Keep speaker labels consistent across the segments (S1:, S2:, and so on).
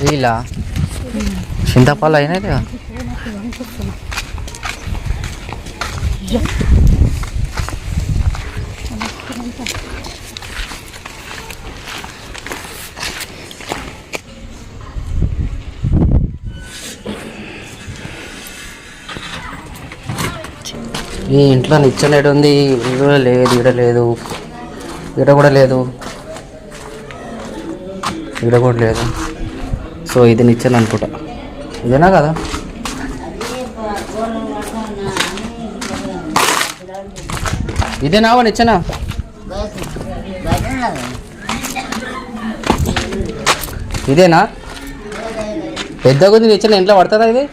S1: వీళ్ళ చింతపళ్ళు అయినాయి ఈ ఇంట్లో నిచ్చనేడు ఉంది, ఇక్కడ లేదు, ఇక్కడ లేదు, ఇక్కడ కూడా లేదు, ఇక్కడ కూడా లేదు. సో ఇది నిచ్చెన అనుకుంటా, ఇదేనా కదా? ఇదేనా నిచ్చెన? ఇదేనా? పెద్దగా ఉంది నిచ్చెన, ఇంట్లో పడుతుందా ఇది?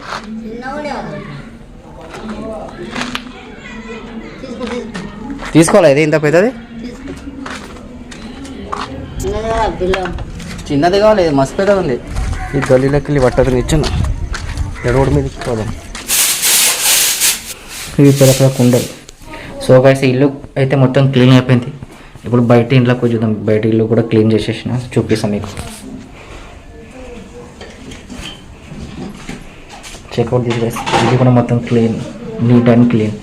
S1: తీసుకోవాలా ఇది ఇంత పెద్దది? చిన్నది కావాలి, మస్తు పెద్దగా ఉంది. ఈ గల్లీలోకి వెళ్ళి పట్టదు నిచ్చెన, రోడ్డు మీద ఇచ్చుకోదాం. ఇవి పెద్ద కుండలు. సో గైస్ ఇల్లు అయితే మొత్తం క్లీన్ అయిపోయింది. ఇప్పుడు బయట ఇంట్లోకి చూద్దాం. బయట ఇల్లు కూడా క్లీన్ చేసేసిన, చూపిస్తాం మీకు. చెక్అవుట్ దిస్ గైస్, ఇది కూడా మొత్తం క్లీన్, నీట్ అండ్ క్లీన్.